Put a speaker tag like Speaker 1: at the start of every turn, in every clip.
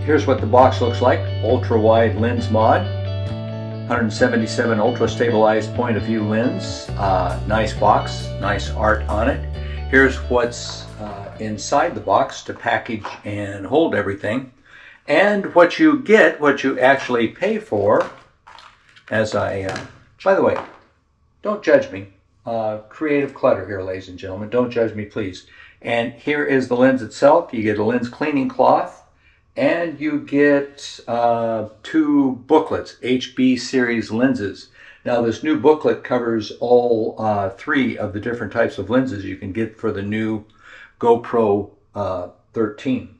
Speaker 1: Here's what the box looks like. Ultra-wide lens mod, 177 ultra stabilized point of view lens. Nice box, nice art on it. Here's what's inside the box to package and hold everything. And what you get, what you actually pay for, by the way, don't judge me. Creative clutter here, ladies and gentlemen. Don't judge me, please. And here is the lens itself. You get a lens cleaning cloth, and you get 2 booklets, HB series lenses. Now this new booklet covers all 3 of the different types of lenses you can get for the new GoPro 13.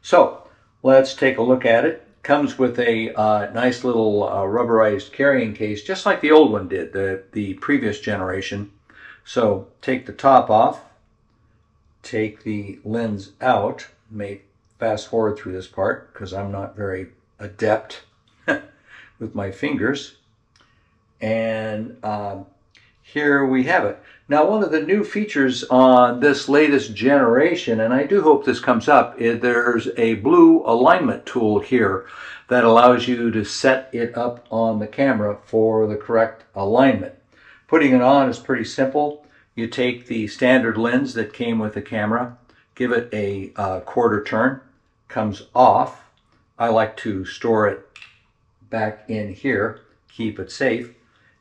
Speaker 1: So let's take a look at it. Comes with a nice little rubberized carrying case, just like the old one did, the previous generation. So take the top off, take the lens out. May fast forward through this part because I'm not very adept with my fingers. And here we have it. Now, one of the new features on this latest generation, and I do hope this comes up, is there's a blue alignment tool here that allows you to set it up on the camera for the correct alignment. Putting it on is pretty simple. You take the standard lens that came with the camera, give it a quarter turn, comes off. I like to store it back in here, keep it safe.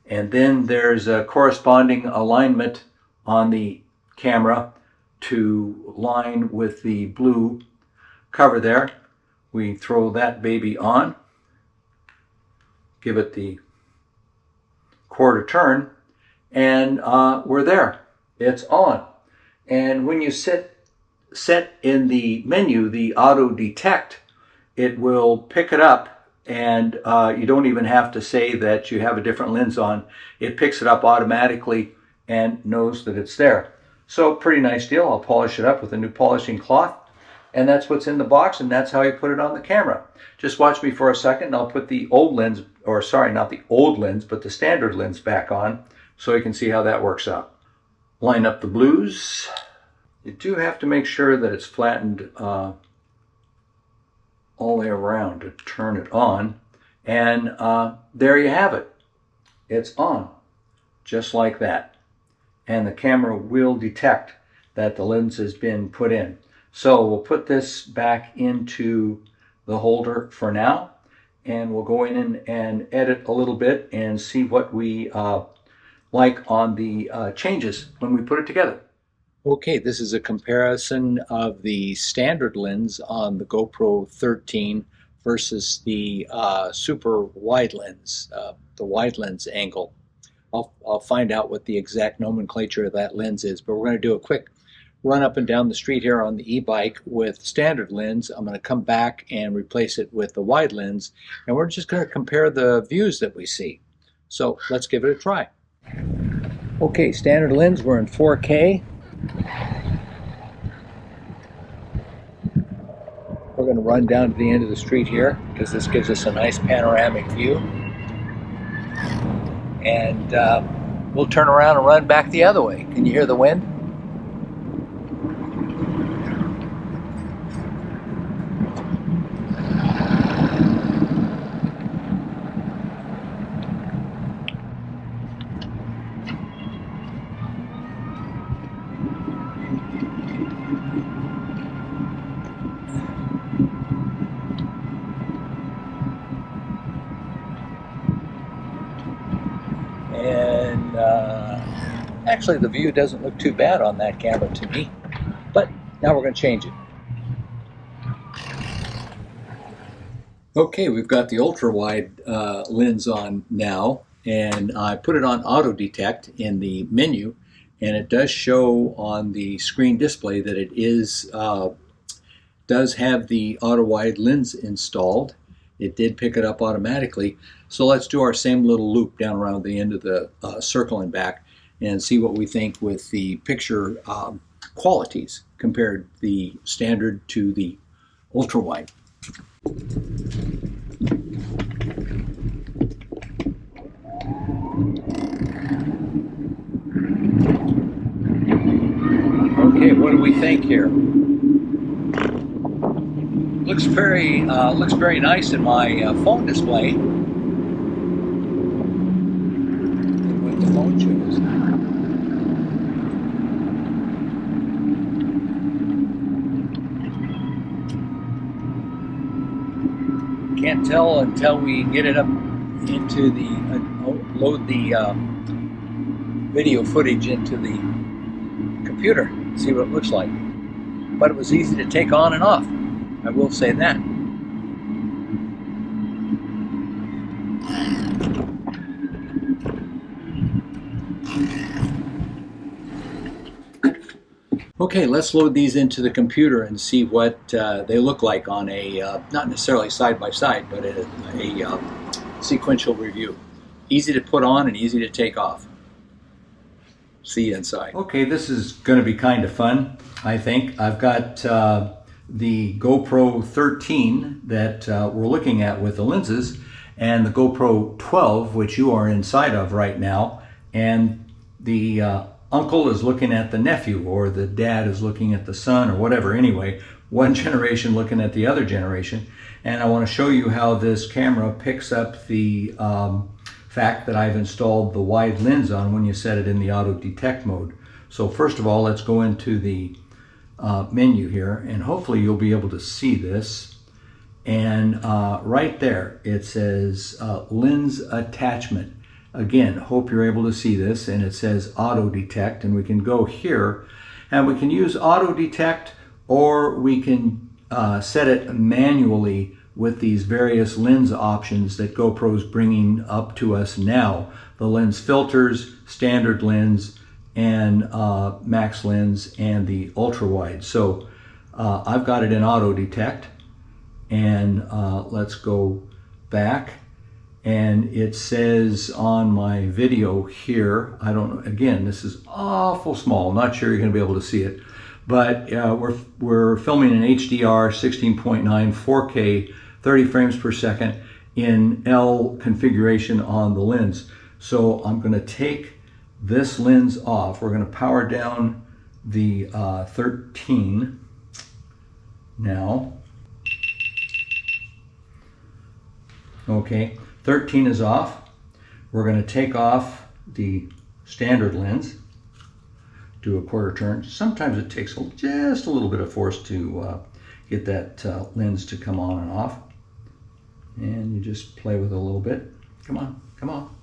Speaker 1: And then there's a corresponding alignment on the camera to line with the blue cover there. We throw that baby on, give it the quarter turn, and we're there. It's on. And when you set in the menu, the auto detect, it will pick it up. And you don't even have to say that you have a different lens on. It picks it up automatically and knows that it's there. So pretty nice deal. I'll polish it up with a new polishing cloth. And that's what's in the box, and that's how you put it on the camera. Just watch me for a second, and I'll put the old lens, or sorry, not the old lens, but the standard lens back on so you can see how that works out. Line up the blues. You do have to make sure that it's flattened all the way around to turn it on, and there you have it. It's on, just like that, and the camera will detect that the lens has been put in. So we'll put this back into the holder for now, and we'll go in and edit a little bit and see what we like on the changes when we put it together. Okay, this is a comparison of the standard lens on the GoPro 13 versus the super wide lens, the wide lens angle. I'll find out what the exact nomenclature of that lens is, but we're going to do a quick run up and down the street here on the e-bike with standard lens. I'm going to come back and replace it with the wide lens, and we're just going to compare the views that we see. So let's give it a try. Okay, standard lens, we're in 4K. We're going to run down to the end of the street here because this gives us a nice panoramic view. And we'll turn around and run back the other way. Can you hear the wind? And actually the view doesn't look too bad on that camera to me, but now we're going to change it. Okay, we've got the ultra-wide lens on now, and I put it on auto detect in the menu, and it does show on the screen display that it is does have the auto-wide lens installed. It did pick it up automatically. So let's do our same little loop down around the end of the circle and back and see what we think with the picture qualities compared the standard to the ultra wide. Okay, what do we think here? looks very nice in my phone display. What the phone shows. Can't tell until we get it up into the load the video footage into the computer, see what it looks like. But it was easy to take on and off, I will say that. Okay, let's load these into the computer and see what they look like on a, not necessarily side by side, but a sequential review. Easy to put on and easy to take off. See you inside. Okay, this is going to be kind of fun, I think. I've got the GoPro 13 that we're looking at with the lenses, and the GoPro 12, which you are inside of right now, and the uncle is looking at the nephew, or the dad is looking at the son, or whatever. Anyway, one generation looking at the other generation. And I want to show you how this camera picks up the fact that I've installed the wide lens on when you set it in the auto detect mode. So first of all, let's go into the menu here, and hopefully you'll be able to see this. And right there it says lens attachment. Again, hope you're able to see this, and it says auto detect, and we can go here and we can use auto detect, or we can set it manually with these various lens options that GoPro's bringing up to us now. The lens filters, standard lens, and max lens, and the ultrawide. So I've got it in auto detect, and let's go back. And it says on my video here, I don't know, again, this is awful small, not sure you're going to be able to see it, but we're filming in HDR 16.9 4K 30 frames per second in L configuration on the lens. So I'm going to take this lens off. We're going to power down the 13 now. Okay. 13 is off. We're going to take off the standard lens, do a quarter turn. Sometimes it takes just a little bit of force to get that lens to come on and off. And you just play with it a little bit. Come on, come on.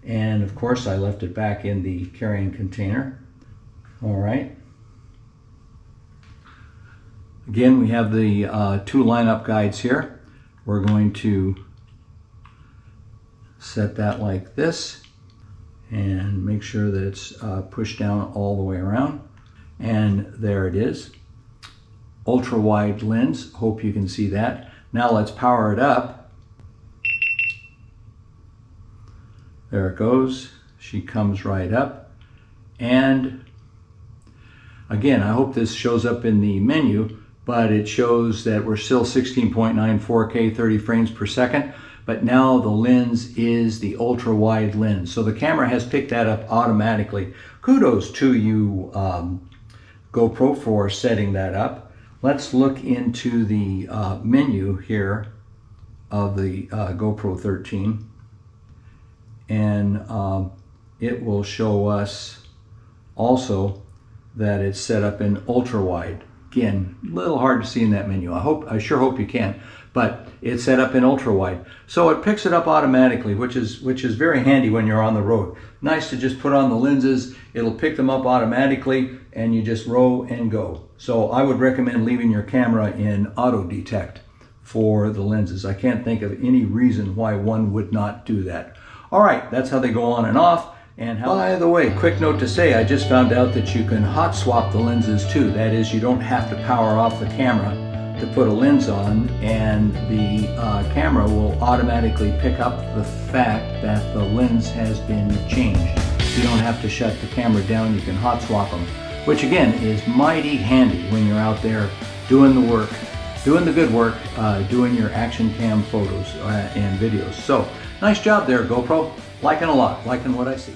Speaker 1: And of course I left it back in the carrying container. All right. Again, we have the two lineup guides here. We're going to set that like this and make sure that it's pushed down all the way around. And there it is. Ultra wide lens. Hope you can see that. Now let's power it up. There it goes. She comes right up. And again, I hope this shows up in the menu, but it shows that we're still 16.9 4K 30 frames per second. But now the lens is the ultra wide lens. So the camera has picked that up automatically. Kudos to you, GoPro, for setting that up. Let's look into the menu here of the GoPro 13. And it will show us also that it's set up in ultra wide. Again, a little hard to see in that menu. I sure hope you can. But it's set up in ultra wide, so it picks it up automatically, which is very handy when you're on the road. Nice to just put on the lenses, it'll pick them up automatically, and you just row and go. So I would recommend leaving your camera in auto detect for the lenses. I can't think of any reason why one would not do that. All right, that's how they go on and off. And by the way, quick note to say, I just found out that you can hot swap the lenses too. That is, you don't have to power off the camera to put a lens on, and the camera will automatically pick up the fact that the lens has been changed. You don't have to shut the camera down, you can hot swap them, which again is mighty handy when you're out there doing the work, doing the good work, doing your action cam photos and videos. So nice job there, GoPro. Liking a lot, liking what I see.